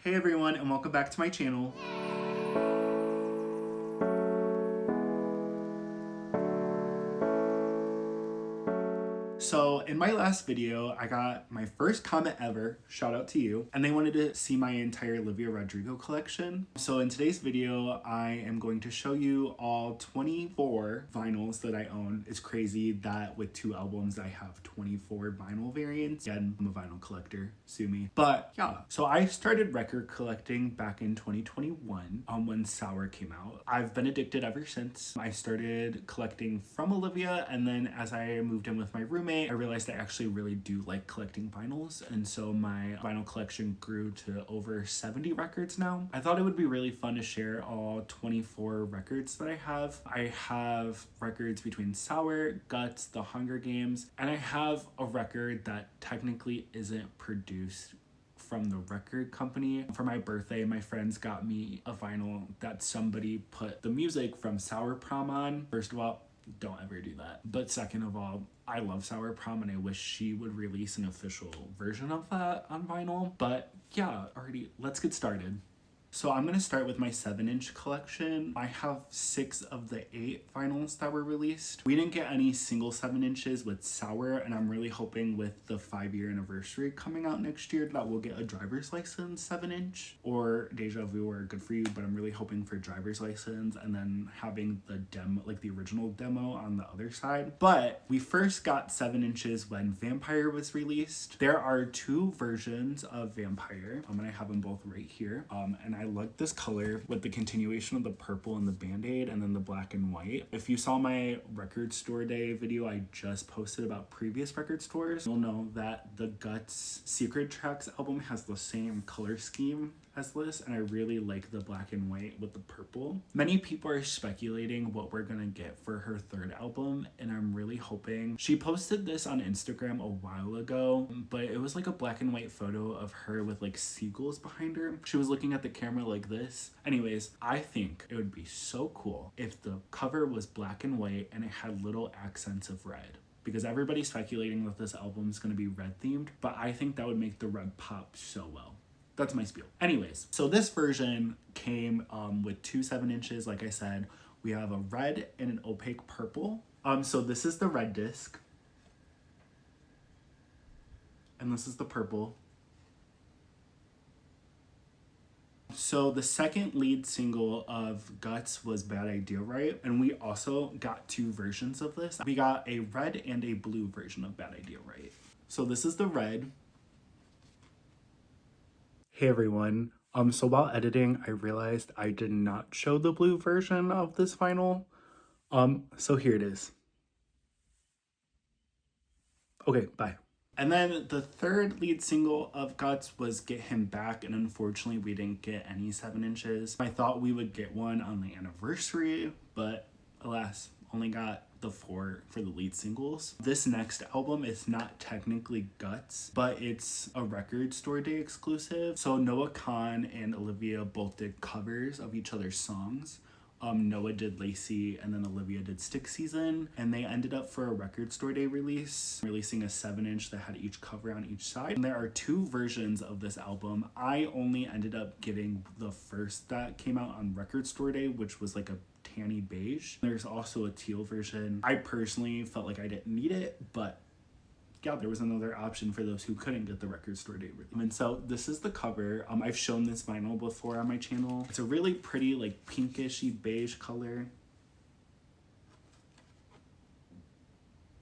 Hey everyone, and welcome back to my channel. So in my last video, I got my first comment ever, shout out to you, and they wanted to see my entire Olivia Rodrigo collection. So in today's video, I am going to show you all 24 vinyls that I own. It's crazy that with 2 albums, I have 24 vinyl variants. Again, I'm a vinyl collector, sue me. But yeah, so I started record collecting back in 2021 when Sour came out. I've been addicted ever since. I started collecting from Olivia, and then as I moved in with my roommate, I realized I actually really do like collecting vinyls, and so my vinyl collection grew to over 70 records now. I thought it would be really fun to share all 24 records that I have. I have records between Sour, Guts, The Hunger Games, and I have a record that technically isn't produced from the record company. For my birthday, my friends got me a vinyl that somebody put the music from Sour Prom on. First of all, don't ever do that. But second of all, I love Sour Prom and I wish she would release an official version of that on vinyl. But yeah, let's get started. So I'm gonna start with my 7-inch collection. I have 6 of the 8 vinyls that were released. We didn't get any single 7 inches with Sour, and I'm really hoping with the 5-year anniversary coming out next year that we'll get a driver's license 7-inch, or Deja Vu or Good For You, but I'm really hoping for driver's license and then having the demo, like the original demo on the other side. But we first got 7 inches when Vampire was released. There are 2 versions of Vampire, and I have them both right here. And I like this color with the continuation of the purple and the band-aid and then the black and white. If you saw my record store day video I just posted about previous record stores, you'll know that the Guts Secret Tracks album has the same color scheme as this, and I really like the black and white with the purple. Many people are speculating what we're gonna get for her 3rd album, and I'm really hoping. She posted this on Instagram a while ago, but it was like a black and white photo of her with like seagulls behind her. She was looking at the camera like this. Anyways, I think it would be so cool if the cover was black and white and it had little accents of red, because everybody's speculating that this album is going to be red themed, but I think that would make the red pop so well. That's my spiel. Anyways, so this version came with 2 7 inches. Like I said, we have a red and an opaque purple. So this is the red disc, and this is the purple. So the second lead single of Guts was Bad Idea Right, and we also got 2 versions of this. We got a red and a blue version of Bad Idea Right. So this is the red. Hey everyone. So while editing, I realized I did not show the blue version of this vinyl. So here it is. Okay, bye. And then the 3rd lead single of Guts was Get Him Back, and unfortunately we didn't get any 7 inches. I thought we would get one on the anniversary, but alas, only got the 4 for the lead singles. This next album is not technically Guts, but it's a record store day exclusive. So Noah Kahan and Olivia both did covers of each other's songs. Noah did Lacey, and then Olivia did Stick Season, and they ended up for a record store day release, releasing a 7-inch that had each cover on each side. And there are 2 versions of this album. I only ended up getting the first that came out on record store day, which was like a tanny beige. There's also a teal version. I personally felt like I didn't need it, but yeah, there was another option for those who couldn't get the record store date release. And so this is the cover. I've shown this vinyl before on my channel. It's a really pretty like pinkishy beige color.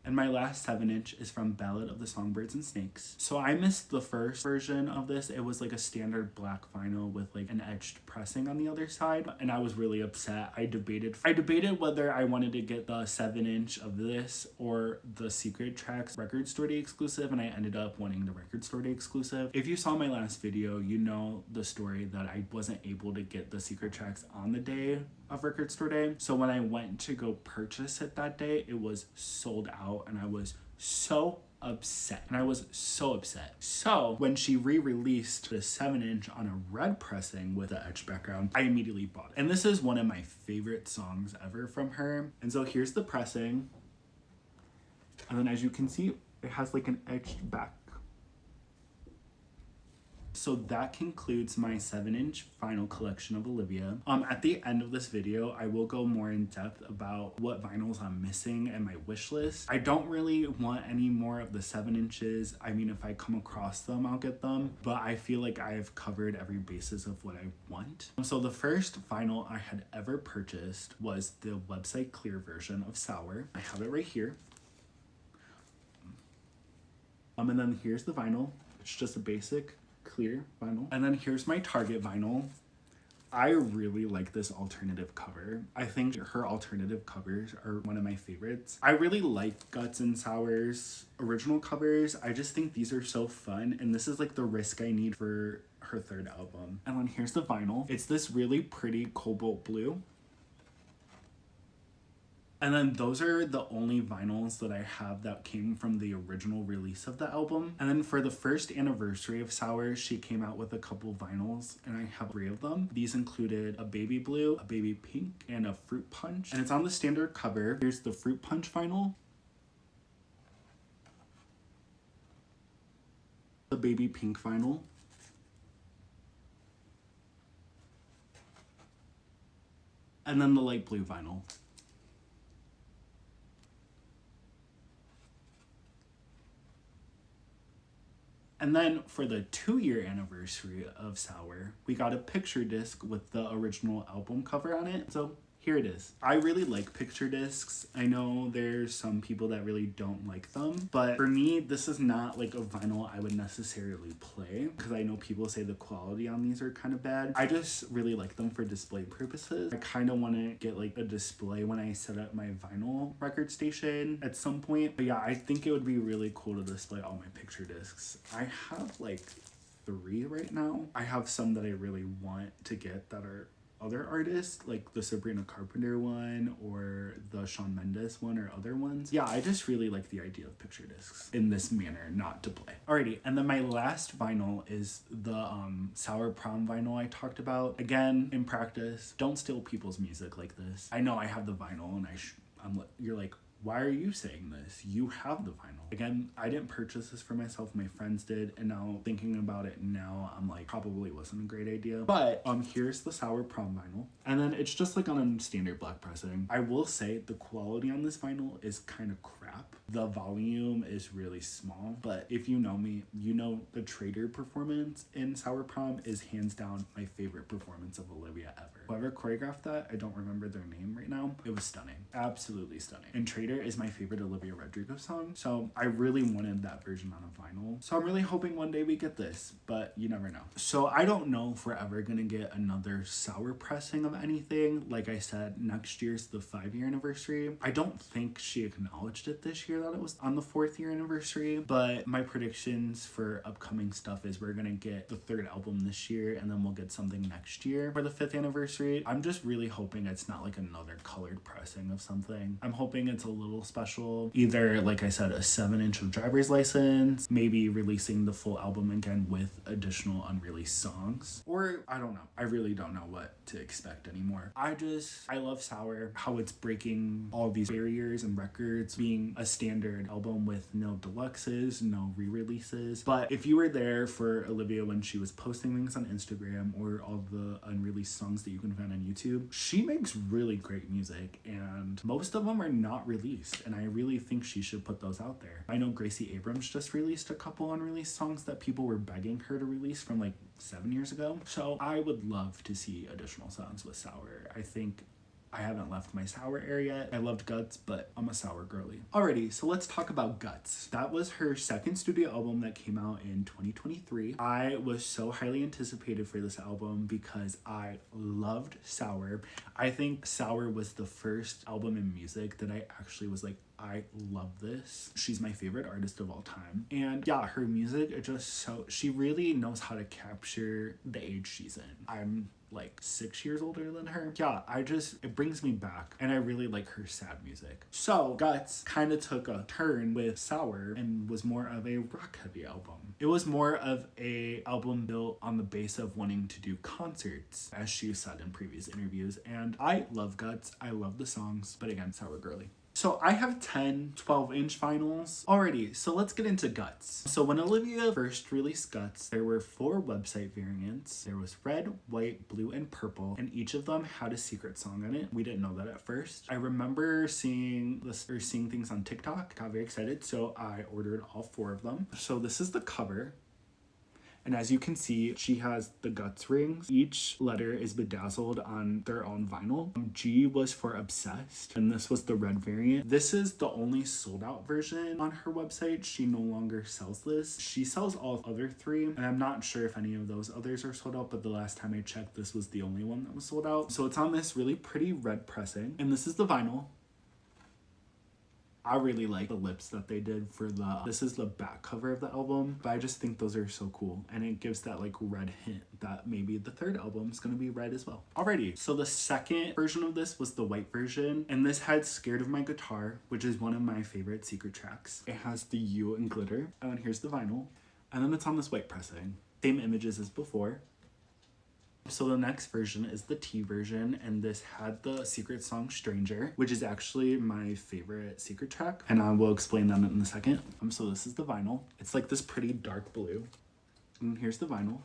And my last 7-inch is from Ballad of the Songbirds and Snakes. So I missed the first version of this. It was like a standard black vinyl with like an edged pressing on the other side. And I was really upset. I debated whether I wanted to get the 7-inch of this or the Secret Tracks record store day exclusive. And I ended up wanting the record store day exclusive. If you saw my last video, you know the story that I wasn't able to get the Secret Tracks on the day of record store day. So when I went to go purchase it that day, it was sold out, and I was so upset. So when she re-released the 7-inch on a red pressing with an etched background, I immediately bought it. And this is one of my favorite songs ever from her. And so here's the pressing, and then as you can see, it has like an etched back. So that concludes my 7-inch vinyl collection of Olivia. At the end of this video, I will go more in depth about what vinyls I'm missing and my wish list. I don't really want any more of the 7 inches. I mean, if I come across them, I'll get them, but I feel like I've covered every basis of what I want. So the first vinyl I had ever purchased was the website clear version of Sour. I have it right here. And then here's the vinyl. It's just a basic clear vinyl. And then here's my Target vinyl. I really like this alternative cover. I think her alternative covers are one of my favorites. I really like Guts and Sour's original covers. I just think these are so fun, and this is like the risk I need for her third album. And then here's the vinyl. It's this really pretty cobalt blue. And then those are the only vinyls that I have that came from the original release of the album. And then for the first anniversary of Sour, she came out with a couple vinyls, and I have 3 of them. These included a baby blue, a baby pink, and a fruit punch. And it's on the standard cover. Here's the fruit punch vinyl, the baby pink vinyl, and then the light blue vinyl. And then for the 2-year anniversary of Sour, we got a picture disc with the original album cover on it. So here it is. I really like picture discs. I know there's some people that really don't like them, but for me, this is not like a vinyl I would necessarily play, because I know people say the quality on these are kind of bad. I just really like them for display purposes. I kind of want to get like a display when I set up my vinyl record station at some point. But yeah, I think it would be really cool to display all my picture discs. I have like 3 right now. I have some that I really want to get that are other artists, like the Sabrina Carpenter one or the Shawn Mendes one or other ones. Yeah, I just really like the idea of picture discs in this manner, not to play. Alrighty, and then my last vinyl is the Sour Prom vinyl I talked about. Again, in practice, don't steal people's music like this. I know I have the vinyl, and you're like, why are you saying this? You have the vinyl. Again, I didn't purchase this for myself. My friends did. And now thinking about it now, I'm like, probably wasn't a great idea. But here's the Sour Prom vinyl. And then it's just like on a standard black pressing. I will say the quality on this vinyl is kind of crap. The volume is really small. But if you know me, you know the Trader performance in Sour Prom is hands down my favorite performance of Olivia ever. Whoever choreographed that, I don't remember their name right now. It was stunning. Absolutely stunning. And Trader is my favorite Olivia Rodrigo song. So I really wanted that version on a vinyl. So I'm really hoping one day we get this, but you never know. So I don't know if we're ever gonna get another Sour pressing of anything. Like I said, next year's the 5-year anniversary. I don't think she acknowledged it this year that it was on the 4th-year anniversary, but my predictions for upcoming stuff is we're gonna get the 3rd album this year, and then we'll get something next year for the 5th anniversary. I'm just really hoping it's not like another colored pressing of something. I'm hoping it's a little special. Either, like I said, a 7-inch of driver's license, maybe releasing the full album again with additional unreleased songs. Or, I don't know. I really don't know what to expect anymore. I love Sour, how it's breaking all these barriers and records, being a standard album with no deluxes, no re-releases. But if you were there for Olivia when she was posting things on Instagram or all the unreleased songs that you can find on YouTube, she makes really great music, and most of them are not released, and I really think she should put those out there. I know Gracie Abrams just released a couple unreleased songs that people were begging her to release from like 7 years ago. So I would love to see additional songs with Sour. I think I haven't left my Sour era yet. I loved Guts, but I'm a Sour girly. Alrighty, so let's talk about Guts. That was her 2nd studio album that came out in 2023. I was so highly anticipated for this album because I loved Sour. I think Sour was the first album in music that I actually was like, I love this. She's my favorite artist of all time. And yeah, her music, she really knows how to capture the age she's in. I'm like 6 years older than her. Yeah, it brings me back, and I really like her sad music. So Guts kind of took a turn with Sour and was more of a rock heavy album. It was more of a album built on the base of wanting to do concerts, as she said in previous interviews. And I love Guts. I love the songs, but again, Sour girly. So I have 10 12-inch vinyls already, so let's get into Guts. So when Olivia first released Guts, there were 4 website variants. There was red, white, blue, and purple, and each of them had a secret song in it. We didn't know that at first. I remember seeing things on TikTok, got very excited, so I ordered all 4 of them. So this is the cover. And as you can see, she has the Guts rings. Each letter is bedazzled on their own vinyl. G was for obsessed, and this was the red variant. This is the only sold out version on her website. She no longer sells this. She sells all other 3, and I'm not sure if any of those others are sold out, but the last time I checked, this was the only one that was sold out. So it's on this really pretty red pressing, and this is the vinyl. I really like the lips that they did for this is the back cover of the album, but I just think those are so cool. And it gives that like red hint that maybe the 3rd album is going to be red as well. Alrighty, so the second version of this was the white version, and this had Scared of My Guitar, which is one of my favorite secret tracks. It has the U and glitter, and then here's the vinyl. And then it's on this white pressing. Same images as before. So the next version is the T version, and this had the secret song Stranger, which is actually my favorite secret track, and I will explain that in a second. So this is the vinyl. It's like this pretty dark blue, and here's the vinyl.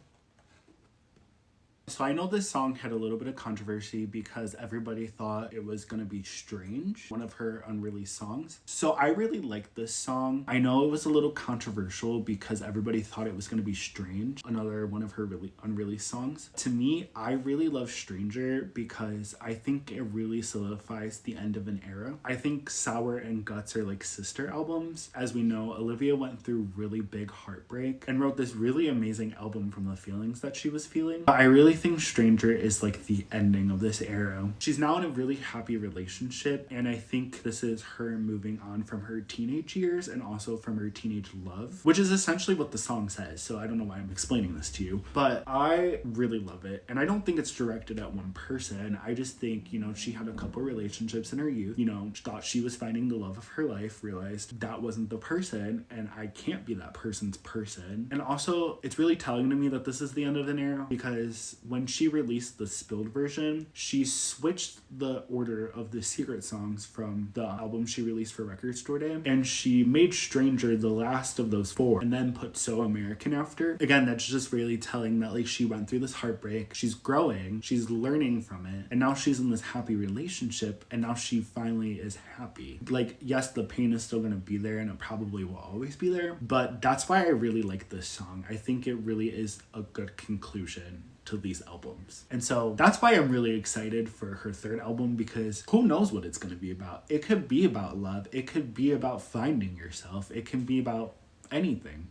So I know this song had a little bit of controversy because everybody thought it was gonna be Strange, one of her unreleased songs. So I really like this song. I know it was a little controversial because everybody thought it was gonna be Strange, another one of her really unreleased songs. To me, I really love Stranger because I think it really solidifies the end of an era. I think Sour and Guts are like sister albums. As we know, Olivia went through really big heartbreak and wrote this really amazing album from the feelings that she was feeling. I really think Stranger is like the ending of this era. She's now in a really happy relationship, and I think this is her moving on from her teenage years and also from her teenage love, which is essentially what the song says. So I don't know why I'm explaining this to you, but I really love it. And I don't think it's directed at one person. I just think, you know, she had a couple relationships in her youth, you know, thought she was finding the love of her life, realized that wasn't the person, and I can't be that person's person. And also, it's really telling to me that this is the end of an era, because when she released the Spilled version, she switched the order of the secret songs from the album she released for Record Store Day, and she made Stranger the last of those 4 and then put So American after. Again, that's just really telling that like she went through this heartbreak, she's growing, she's learning from it, and now she's in this happy relationship, and now she finally is happy. Like, yes, the pain is still gonna be there, and it probably will always be there, but that's why I really like this song. I think it really is a good conclusion to these albums. And so that's why I'm really excited for her 3rd album, because who knows what it's going to be about. It could be about love. It could be about finding yourself. It can be about anything.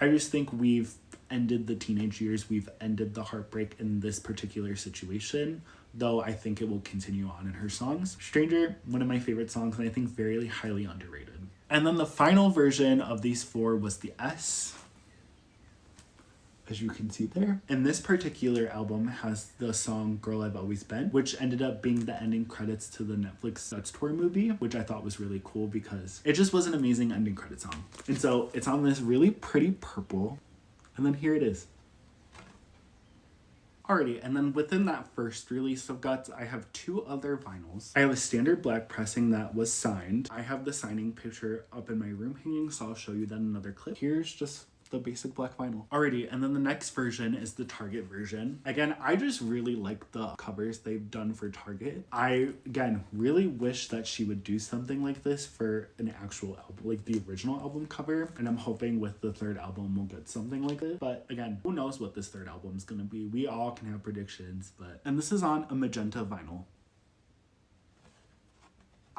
I just think we've ended the teenage years. We've ended the heartbreak in this particular situation, though I think it will continue on in her songs. Stranger, one of my favorite songs, and I think very highly underrated. And then the final version of these 4 was the S, as you can see there. And this particular album has the song Girl I've Always Been, which ended up being the ending credits to the Netflix Guts Tour movie, which I thought was really cool because it just was an amazing ending credit song. And so it's on this really pretty purple, and then here it is. Alrighty, and then within that first release of Guts, I have 2 other vinyls. I have a standard black pressing that was signed. I have the signing picture up in my room hanging, so I'll show you that in another clip. Here's just the basic black vinyl. Alrighty, and then the next version is the Target version. Again, I just really like the covers they've done for Target. I, again, really wish that she would do something like this for an actual album, like the original album cover, and I'm hoping with the 3rd album we'll get something like it. But again, who knows what this 3rd album is gonna be. We all can have predictions, but... And this is on a magenta vinyl.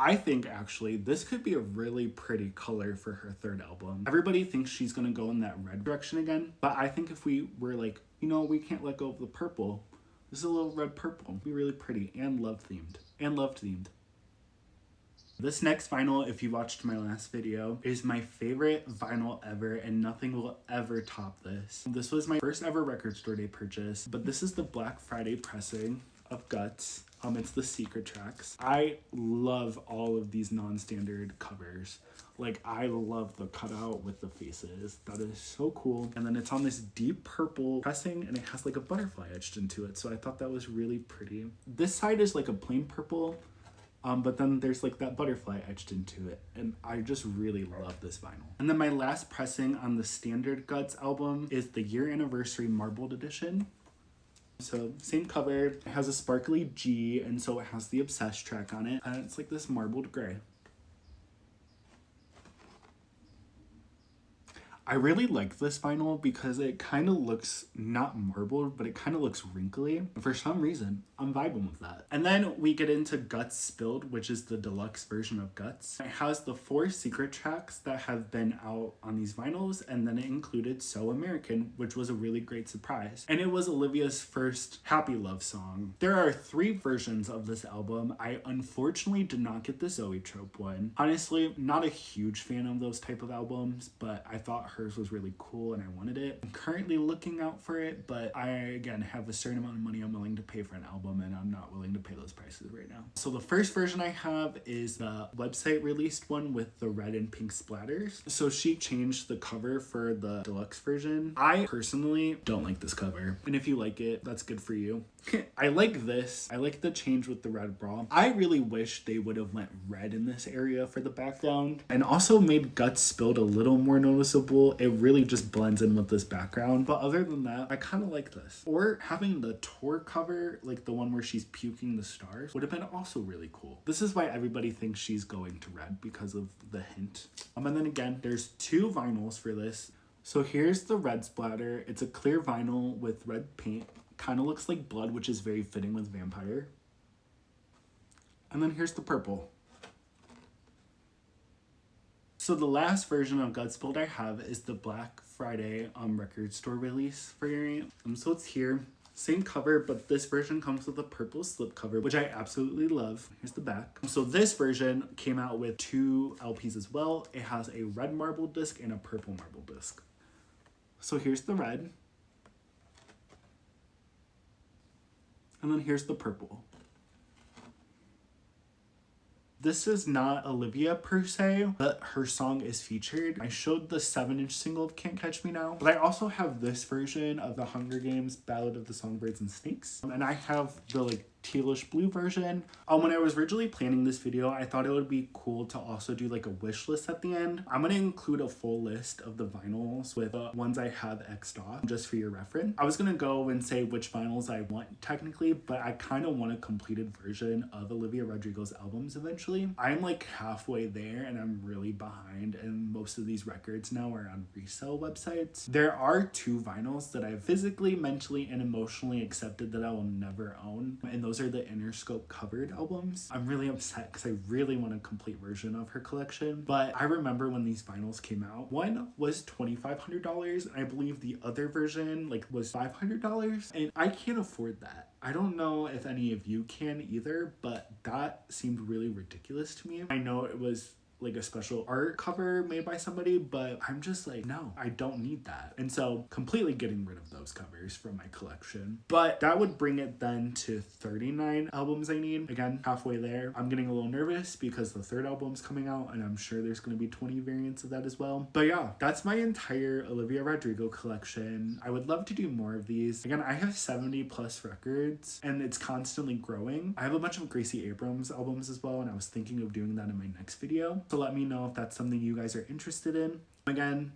I think actually this could be a really pretty color for her 3rd album. Everybody thinks she's gonna go in that red direction again, but I think if we were like, you know, we can't let go of the purple, this is a little red purple. It'd be really pretty and love themed. This next vinyl, if you watched my last video, is my favorite vinyl ever, and nothing will ever top this. This was my first ever Record Store Day purchase, but this is the Black Friday pressing of Guts. It's the secret tracks. I love all of these non-standard covers. Like, I love the cutout with the faces. That is so cool. And then it's on this deep purple pressing, and it has like a butterfly etched into it. So I thought that was really pretty. This side is like a plain purple, But then there's like that butterfly etched into it, and I just really love this vinyl. And then my last pressing on the standard Guts album is the year anniversary marbled edition. So same cover, it has a sparkly G, and so it has the Obsessed track on it, and it's like this marbled gray. I really like this vinyl because it kind of looks not marbled, but it kind of looks wrinkly. And for some reason, I'm vibing with that. And then we get into Guts Spilled, which is the deluxe version of Guts. It has the 4 secret tracks that have been out on these vinyls, and then it included So American, which was a really great surprise. And it was Olivia's first happy love song. There are 3 versions of this album. I unfortunately did not get the Zoe Trope one. Honestly, not a huge fan of those type of albums, but I thought hers was really cool and I wanted it. I'm currently looking out for it, but I, again, have a certain amount of money I'm willing to pay for an album, and I'm not willing to pay those prices right now. So the first version I have is the website released one with the red and pink splatters. So she changed the cover for the deluxe version. I personally don't like this cover, and if you like it, that's good for you. I like this. I like the change with the red bra. I really wish they would have went red in this area for the background, and also made Guts Spilled a little more noticeable. It really just blends in with this background. But other than that, I kind of like this. Or having the tour cover, like the one where she's puking the stars, would have been also really cool. This is why everybody thinks she's going to red, because of the hint. And then again, there's 2 vinyls for this. So here's the red splatter. It's a clear vinyl with red paint. Kind of looks like blood, which is very fitting with vampire. And then here's the purple. So the last version of Guts Spilled I have is the Black Friday record store release variant. So it's here. Same cover, but this version comes with a purple slipcover, which I absolutely love. Here's the back. So this version came out with 2 LPs as well. It has a red marble disc and a purple marble disc. So here's the red. And then here's the purple. This is not Olivia per se, but her song is featured. I showed the 7-inch single of Can't Catch Me Now, but I also have this version of the Hunger Games Ballad of the Songbirds and Snakes. And I have the like tealish blue version. When I was originally planning this video, I thought it would be cool to also do like a wish list at the end. I'm going to include a full list of the vinyls with the ones I have X'd off just for your reference. I was going to go and say which vinyls I want technically, but I kind of want a completed version of Olivia Rodrigo's albums eventually. I'm like halfway there and I'm really behind, and most of these records now are on resale websites. There are 2 vinyls that I physically, mentally, and emotionally accepted that I will never own, and those are the Interscope covered albums. I'm really upset because I really want a complete version of her collection, but I remember when these vinyls came out, one was $2,500 and I believe the other version like was $500, and I can't afford that. I don't know if any of you can either, but that seemed really ridiculous to me. I know it was like a special art cover made by somebody, but I'm just like, no, I don't need that. And so completely getting rid of those covers from my collection. But that would bring it then to 39 albums I need. Again, halfway there. I'm getting a little nervous because the 3rd album's coming out and I'm sure there's going to be 20 variants of that as well. But yeah, that's my entire Olivia Rodrigo collection. I would love to do more of these. Again, I have 70 plus records and it's constantly growing. I have a bunch of Gracie Abrams albums as well, and I was thinking of doing that in my next video. So let me know if that's something you guys are interested in. Again,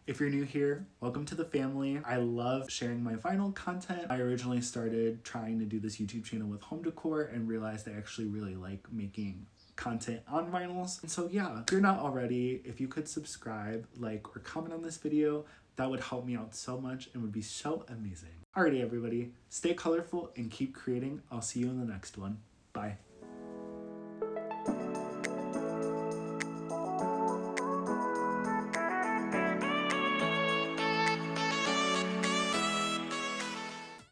if you're new here, welcome to the family. I love sharing my vinyl content. I originally started trying to do this YouTube channel with home decor and realized I actually really like making content on vinyls. And so yeah, if you're not already, if you could subscribe, like, or comment on this video, that would help me out so much and would be so amazing. Alrighty everybody, stay colorful and keep creating. I'll see you in the next one. Bye.